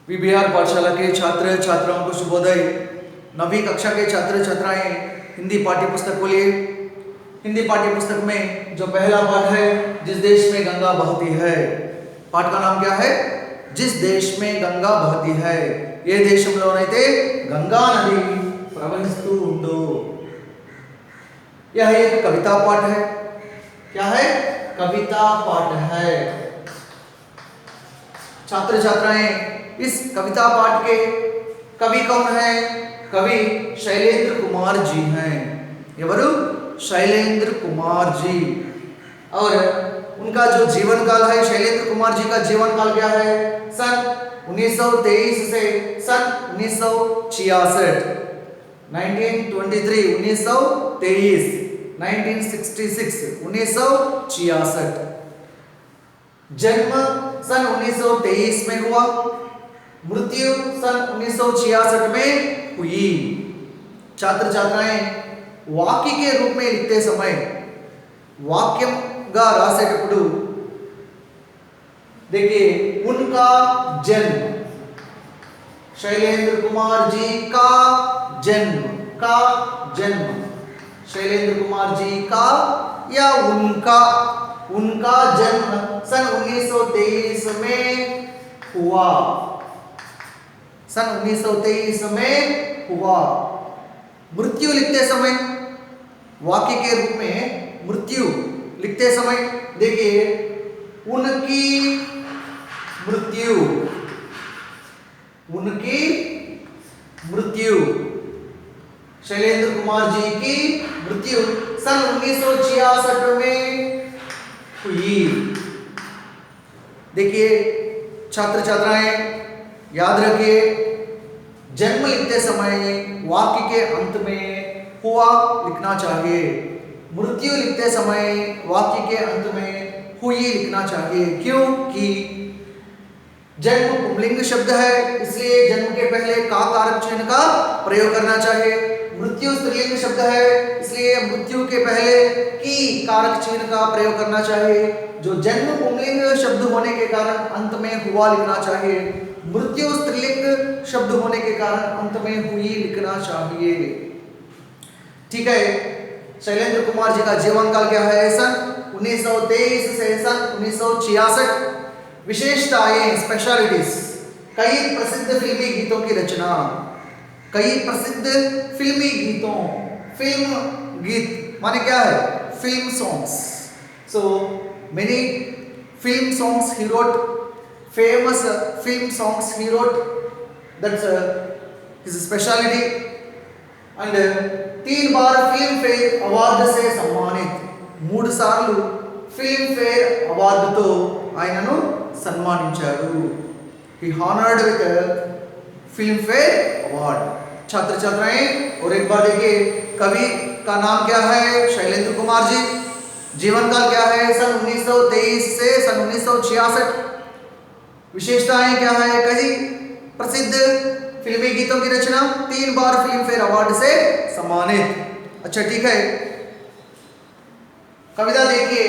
VBR पाठशाला के छात्र छात्राओं को शुभोदय। 9वीं कक्षा के छात्र छात्राएं हिंदी पाठ्य पुस्तक को लिए। हिंदी पाठ्य पुस्तक में जो पहला पाठ है, जिस देश में गंगा बहती है। पाठ का नाम क्या है? जिस देश में गंगा बहती है। ये देशंలోనైతే गंगा नदी प्रवहिस्तू ఉందో। यह एक कविता पाठ है। क्या है? कविता पाठ है। छात्र छात्राएं इस कविता पाठ के कवि कौन है? कवि शैलेंद्र कुमार जी हैं। एवरू शैलेंद्र कुमार जी। और उनका जो जीवन काल है, शैलेंद्र कुमार जी का जीवन काल क्या है? सन 1923 से सन 1966। 1923 1923, 1966 1966। जन्म सन 1923 में हुआ, मृत्यु सन 1966 में हुई। छात्र छात्राएं वाक्य के रूप में लिखते समय वाक्यंगा रासेटప్పుడు देखिए, उनका जन्म, शैलेंद्र कुमार जी का जन्म शैलेंद्र कुमार जी का या उनका जन्म सन 1923 में हुआ। सन 1923 में हुआ। मृत्यु लिखते समय वाक्य के रूप में मृत्यु लिखते समय देखिए, उनकी मृत्यु शैलेंद्र कुमार जी की मृत्यु सन 1966 में हुई। देखिए छात्र छात्राएं याद रखिए, जन्म लिखते समय वाक्य के अंत में हुआ लिखना चाहिए। मृत्यु लिखते समय वाक्य के अंत में हुई लिखना चाहिए। क्योंकि जन्म पुंलिंग शब्द है, इसलिए जन्म के पहले का कारक चिन्ह का प्रयोग करना चाहिए। मृत्यु स्त्रीलिंग शब्द है, इसलिए मृत्यु के पहले की कारक चिन्ह का प्रयोग करना चाहिए। जो जन्म पुंलिंग शब्द होने के कारण अंत में हुआ लिखना चाहिए। मृत्यु स्त्रीलिंग शब्द होने के कारण अंत में हुई लिखना चाहिए। ठीक है। शैलेंद्र कुमार जी का जीवन काल क्या है? सन 1923 से सन 1966। विशेषताएं, स्पेशलिटीज, कई प्रसिद्ध फिल्मी गीतों की रचना। कई प्रसिद्ध फिल्मी गीतों, फिल्म गीत माने क्या है? Film songs. So many film songs he wrote, famous film songs he wrote, that's his speciality. And 3 bar film fair award से सम्मानित, 3 సార్లు ఫిల్మ్ ఫేర్ అవార్డుతో ఆయనను సన్మానించారు। he honored with film fair award. छात्र छात्राएं और एक बार देखिए, कवि का नाम क्या है? शैलेंद्र कुमार जी। जीवन काल क्या है? सन 1923 से सन 1966। विशेषताएं क्या है? कई प्रसिद्ध फिल्मी गीतों की रचना, 3 बार फिल्म फेयर अवार्ड से सम्मानित। अच्छा ठीक है। कविता देखिए,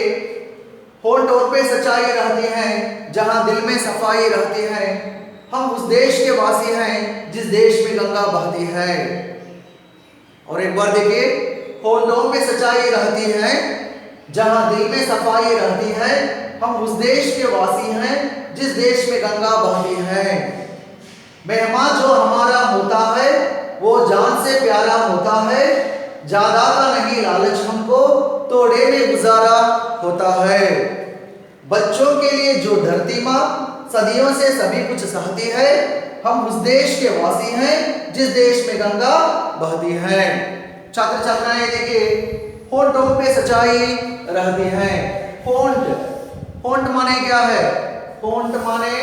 होंठ पे सच्चाई रहती है, जहां दिल में सफाई रहती है। हम उस देश के वासी हैं जिस देश में गंगा बहती है। और एक बार देखिए, होंठों पे सच्चाई रहती है, जहां दिल में सफाई रहती है। हम उस देश के वासी हैं जिस देश में गंगा बहती है। मेहमान जो हमारा होता है वो जान से प्यारा होता है। ज्यादा का नहीं लालच हमको, तोड़े में गुजारा होता है। बच्चों के लिए जो धरती माँ सदियों से सभी कुछ सहती है। हम उस देश के वासी हैं जिस देश में गंगा बहती है। छात्र छात्राएं देखिए, होंठों पे सच्चाई रहती है। होंठ माने क्या है? होंठ माने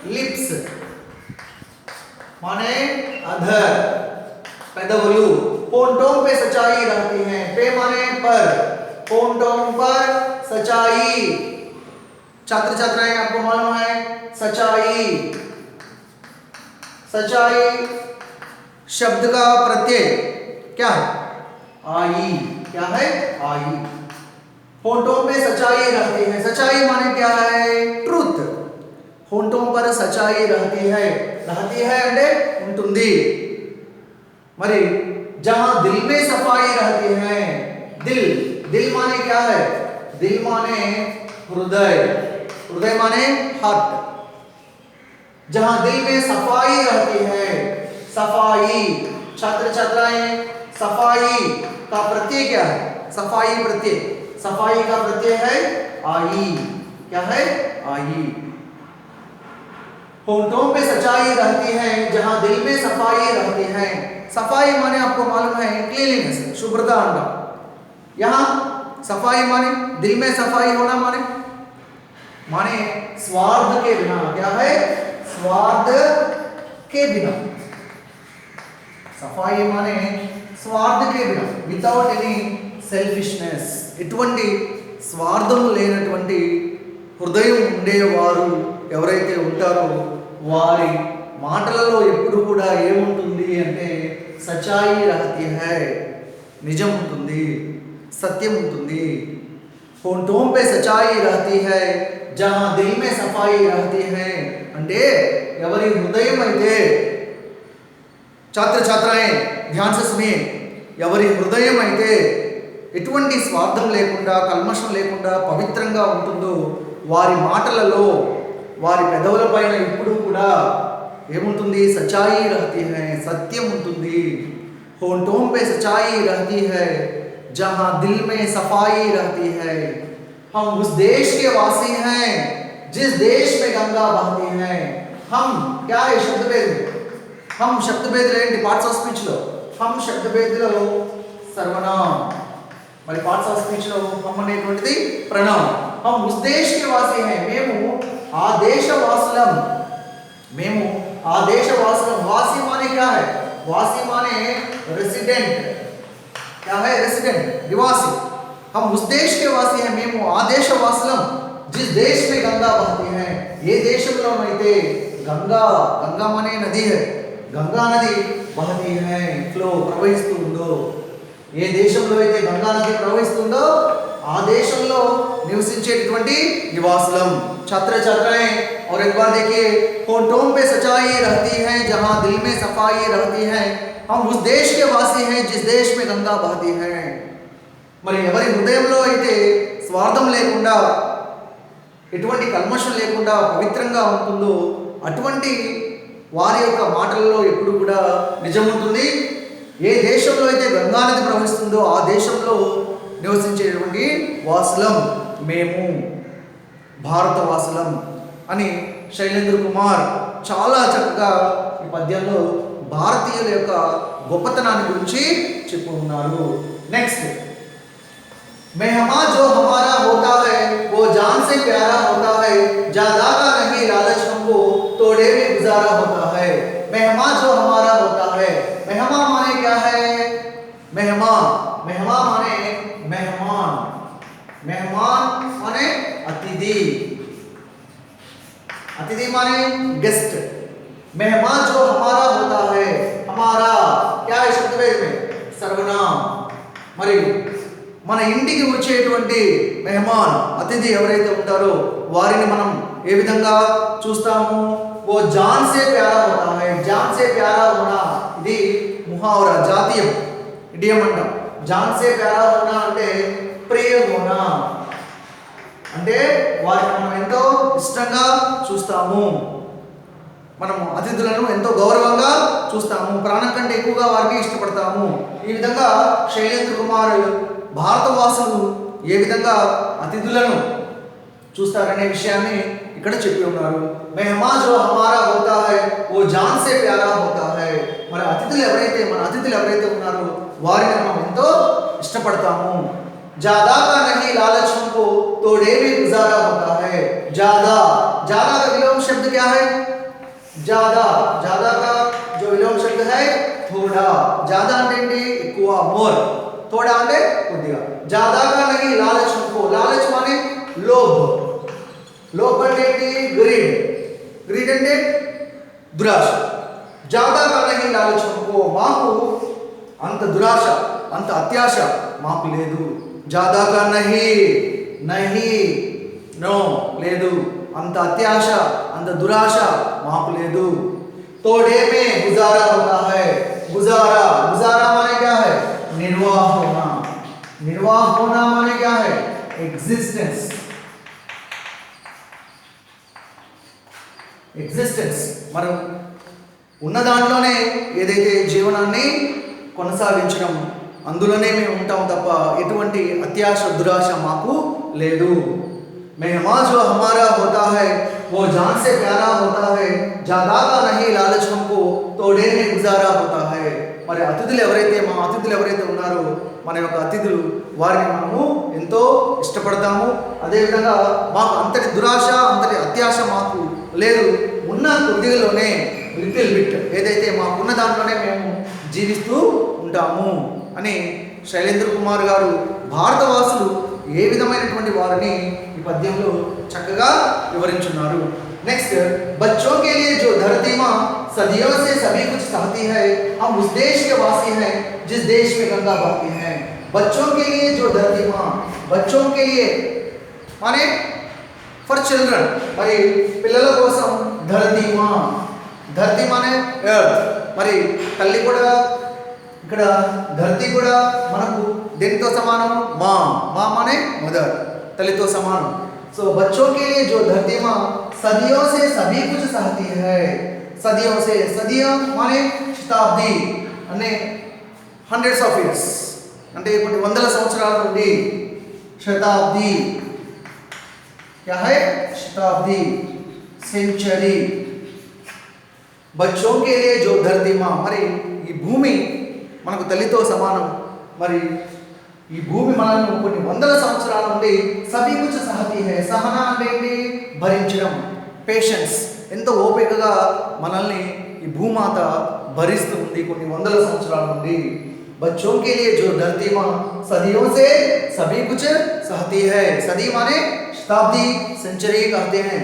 लिप्स, माने अधर, पेदवलू। होंठों पे सच्चाई रहती है। पे माने पर, होंठों पर सच्चाई। छात्र छात्राएं आपको मालूम है, सच्चाई शब्द का प्रत्यय क्या है? आई। क्या है? आई। होंठों पे सच्चाई रहती है। सच्चाई माने क्या है? ट्रूथ। होंठों पर सच्चाई रहती है అంటే ఉంటుంది మరి जहां दिल में सफाई रहती है दिल माने क्या है दिल माने हृदय माने हार्ट जहां दिल में सफाई रहती है सफाई छात्र छात्राएं सफाई का प्रत्यय क्या है सफाई का प्रत्यय है आई क्या है आई होंठों पे सच्चाई रहती है जहां दिल में सफाई रहती है सफाई माने आपको मालूम है क्लीनलीनेस शुभ्रता अंडा यहाँ सफाई माने दिल में सफाई होना माने स्वार्थ के बिना क्या है स्वार्थ के बिना सफाई माने स्वार्थ के बिना विदाउट एनी सेल्फिशनेस ఎటువంటి స్వార్థం లేనటువంటి హృదయం ఉండేవారు ఎవరైతే ఉంటారో వారి మాటలలో ఎప్పుడు కూడా ఏముంటుంది అంటే సచాయి రహతి హై నిజం ఉంటుంది సత్యం ఉంటుంది होंठों पे सच्चाई रहती है जहां दिल में सफाई रहती है అంటే ఎవరి హృదయం అయితే छात्र छात्राएं ध्यान से सुनिए ఎవరి హృదయం అయితే ఎటువంటి స్వార్థం లేకుండా కల్మషం లేకుండా పవిత్రంగా ఉంటుందో వారి మాటలలో వారి పెదవులపైన ఇప్పుడు కూడా ఏముంటుంది సచ్చాయి रहती है సత్యం ఉంటుంది होंठों पे सच्चाई रहती है जहां दिल में सफाई रहती है हम उस देश के वासी हैं जिस देश में गंगा बहती है हम क्या है शब्द भेद हम शब्द भेद लेंడి पार्ट्स ऑफ स्पीच లో हम शब्द भेद లో सर्वनाम మరి పార్ట్స్ ఆఫ్ స్పీచ్ లో हम అనేటువంటిది ప్రణవం हम उस देश के वासी हैं మేము ఆ దేశవాసులం वासी माने क्या है वासी माने रेसिडेंट क्या है रेसिडेंट निवासी हम उस देश के वासी हैं మేము ఆ దేశవాసులం जिस देश में गंगा बहती है ఏ దేశంలోనైతే गंगा माने नदी है गंगा नदी बहती है फ्लो ప్రవహిస్తూ ఉందో ఏ దేశంలో అయితే గంగా నది ప్రవహిస్తుందో ఆ దేశంలో నివసించేటువంటి నివాసులం छात्र छात्राएं और एक बार देखिए होंठों पे सच्चाई रहती है जहां दिल में सफाई रहती है हम उस देश के वासी हैं जिस देश में गंगा बहती है మరి ఎవరి హృదయంలో అయితే స్వార్థం లేకుండా ఎటువంటి కల్మషం లేకుండా పవిత్రంగా ఉంటుందో అటువంటి వారి యొక్క మాటలలో ఎప్పుడు కూడా నిజం ఉంటుంది ఏ దేశంలో అయితే గంగా నది ప్రవహిస్తుందో ఆ దేశంలో నివసించేటువంటి వాసులం మేము భారతవాసులం అని శైలేంద్ర కుమార్ చాలా చక్కగా ఈ పద్యంలో భారతీయుల యొక్క గొప్పతనాన్ని గురించి చెప్పు ఉన్నారు నెక్స్ట్ मेहमान जो हमारा होता है वो जान से प्यारा होता है ज्यादा का नहीं लालच हमको तोड़े में गुजारा होता है मेहमान जो हमारा होता है मेहमान माने क्या है मेहमान माने मेहमान माने अतिथि माने गेस्ट मेहमान जो हमारा होता है हमारा क्या है शब्द में सर्वनाम మరి మన ఇంటికి వచ్చేటువంటి మెహమాన్ అతిథి ఎవరైతే ఉంటారో వారిని మనం ఏ విధంగా చూస్తాము वो जान से प्यारा होता है जान से प्यारा होना ఇది ముహావరా జాతీయం ఇడియం అంటాం जान से प्यारा होना అంటే ప్రియ హోనా అంటే వారిని మనం ఎంతో ఇష్టంగా చూస్తాము మనము అతిథులను ఎంతో గౌరవంగా చూస్తాము ప్రాణం కంటే ఎక్కువగా వారిని ఇష్టపడతాము ఈ విధంగా శైలేంద్ర కుమార్ భారతవాసులు ఏ విధంగా అతిథులను చూస్తారనే విషయాన్ని ఇక్కడ చెప్పి ఉన్నారు మెహమాన్ జో హమారా హోతా హై वो जान से प्यारा होता है మన అతిథులు ఎవరైతే ఉన్నారో వారిని మనం ఎంతో ఇష్టపడతాము ज्यादा का नहीं लालच हमको तोड़े में गुजारा होता है ज्यादा का विलोम शब्द क्या है ज्यादा का जो विलोम शब्द है थोड़ा ज्यादा అంటే ఎక్కువ మోర్ थोड़ा అంటే కొద్దిగా ज्यादा का नहीं लालच हमको लालच माने लोभ అంటే ग्रीड అంటే దురాశ ज्यादा का नहीं लालच हमको మాకు అంత దురాశ అంత అత్యాశ మాకు లేదు ज्यादा का नहीं नो లేదు अंत अत्याश अंत दुराश माकु लेदु। तोड़े में गुजारा होता है। गुजारा, गुजारा माने क्या है? निर्वाह होना। निर्वाह होना माने क्या है? एग्जिस्टेंस। ఎగ్జిస్టెన్స్ మనం ఉన్న దాంట్లోనే ఏదైతే జీవనాన్ని కొనసాగించడం, అందులోనే మేము ఉంటాం తప్ప ఎటువంటి అత్యాశ దురాశ మాకు లేదు. मेहमा जो हमारा होता है वो जान से प्यारा होता है, ज्यादा का नहीं लालच हमको तोड़े में गुजारा होता है. మరి అతిథులు ఎవరైతే మా అతిథులు ఎవరైతే ఉన్నారో మన యొక్క అతిథులు వారిని మనము ఎంతో ఇష్టపడతాము. అదేవిధంగా మాకు అంతటి దురాశ అంతటి అత్యాశ మాకు లేదు. ఉన్న కొద్దిలోనే లిటిల్ బిట్ ఏదైతే మాకున్న దాంట్లోనే మేము జీవిస్తూ ఉంటాము అని శైలేంద్ర కుమార్ గారు భారతవాసులు ఏ విధమైనటువంటి వారిని ఈ పద్యంలో చక్కగా వివరించున్నారు. नेक्स्ट, बच्चों के लिए जो धरती माँ सदियों से सभी कुछ चाहती है, हम उस देश के वासी हैं जिस देश में गंगा बहती है. बच्चों के लिए जो धरती माँ, बच्चों के लिए माने फॉर चिल्ड्रन, మరి పిల్లల కోసం ధరతి మా, ధరతి మానే ఎర్త్. మరి తల్లి కూడా ఇక్కడ ధరతి కూడా మనకు దేనితో సమానం? మా. మా మానే మదర్, తల్లితో సమానం. सो बच्चों के लिए जो धरती माँ सदियों से सभी कुछ चाहती है. सदियों से, सदियों माने శతాబ్ది అంటే హండ్రెడ్స్ ఆఫ్ ఇయర్స్, అంటే కొన్ని వందల సంవత్సరాల నుండి. శతాబ్ది क्या है? శతాబ్ది, సెంచరీ. बच्चों के लिए जो धरती माँ, మరి ఈ భూమి మనకు తల్లితో సమానం. మరి ఈ భూమి మనల్ని కొన్ని వందల సంవత్సరాల నుండి సభీ కుచ్ సహతి హై. సహనా అంటే ఏంటి? భరించడం, పేషెన్స్. ఎంతో ఓపికగా మనల్ని ఈ భూమాత భరిస్తూ ఉంది కొన్ని వందల సంవత్సరాల నుండి. बच्चों के लिए जो धरती माँ सदियों से सभी कुछ सहती है. सदी माने शताब्दी, सेंचुरी कहते हैं.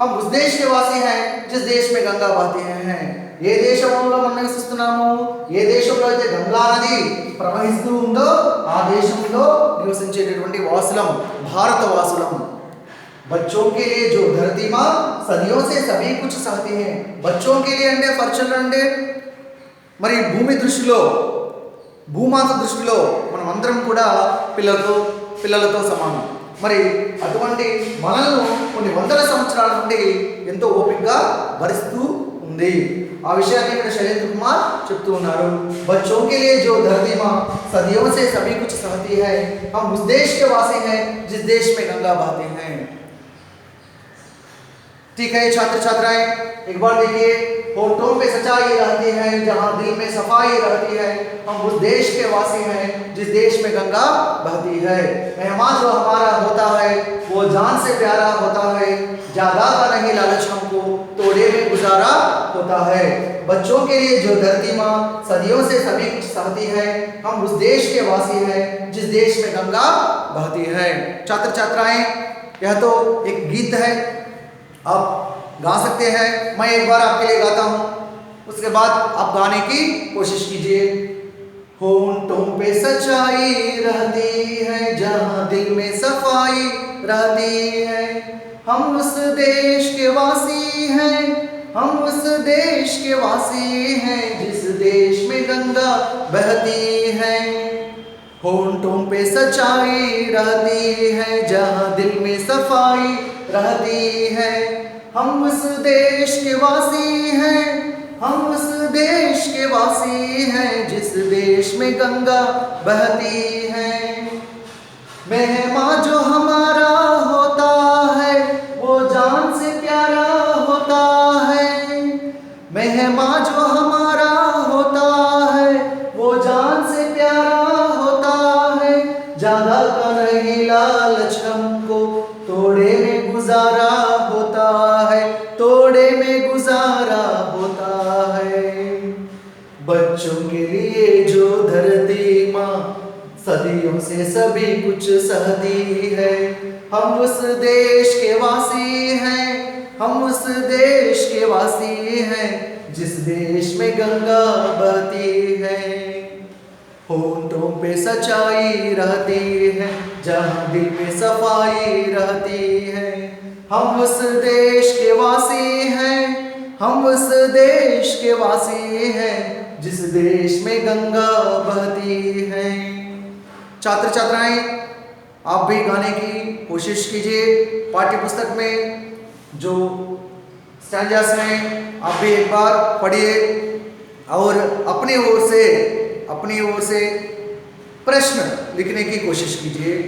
हम उस देश के वासी हैं जिस देश में गंगा बहती हैं. ఏ దేశంలో మనం నివసిస్తున్నాము, ఏ దేశంలో అయితే గంగా నది ప్రవహిస్తూ ఉందో ఆ దేశంలో నివసించేటటువంటి వాసులం, భారత వాసులం. बच्चों के लिए जो धरती माँ सदियों से सभी कुछ चाहती है. बच्चों के लिए అంటే ఫర్ చిల్డ్రన్ అంటే మరి భూమి దృష్టిలో, భూమాత దృష్టిలో మనం అందరం కూడా పిల్లలతో సమానం. మరి అటువంటి మనల్ని కొన్ని వందల సంవత్సరాల నుండి ఎంతో ఓపికగా భరిస్తూ ఉంది. ఆ విషయాన్ని ఇక్కడ శైలేంద్ర కుమార్ చెప్తూ ఉన్నారు. बच्चों के लिए जो धरती माँ सदियों से सभी कुछ सहती है, हम उस देश के वासी हैं जिस देश में गंगा बहती है. ठीक है छात्र छात्राएं, एक बार देखिए, होठों पे सच्चाई रहती है जहाँ दिल में सफाई रहती है, हम उस देश के वासी हैं जिस देश में गंगा बहती है. मेहमान जो हमारा होता है वो जान से प्यारा होता है, ज्यादा का नहीं लालच हमको तोड़े में गुजारा होता है. बच्चों के लिए जो धरती माँ सदियों से सभी कुछ चाहती है, हम उस देश के वासी हैं जिस देश में गंगा बहती है. छात्र छात्राएं, यह तो एक गीत है, आप गा सकते हैं. मैं एक बार आपके लिए गाता हूँ, उसके बाद आप गाने की कोशिश कीजिए. होंठों पे सच्चाई रहती है जहाँ दिल में सफाई रहती है, हम उस देश के वासी हैं, हम उस देश के वासी हैं जिस देश में गंगा बहती है. होंठों पे सच्चाई रहती है जहाँ दिल में सफाई रहती है, हम उस देश के वासी हैं, हम उस देश के वासी हैं जिस देश में गंगा बहती है. मेहमा जो हमारा होता है वो जान से प्यारा होता है. मेहमा जो हमारा होता है वो जान से प्यारा होता है, ज्यादा का नहीं लालच हमको तोड़े में गुजारा होता है, तोड़े में गुजारा होता है. बच्चों के लिए जो धरती माँ सदियों से सभी कुछ सहती है, हम उस देश के वासी हैं, हम उस देश के वासी हैं जिस देश में गंगा बहती है. होंठों पे सच्चाई रहती है जहाँ दिल में सफाई रहती है, हम उस देश के वासी हैं, हम उस देश के वासी हैं जिस देश में गंगा बहती है। छात्र छात्राएं, आप भी गाने की कोशिश कीजिए। पाठ्य पुस्तक में जो स्टैंजास हैं आप भी एक बार पढ़िए और अपनी ओर से प्रश्न लिखने की कोशिश कीजिए।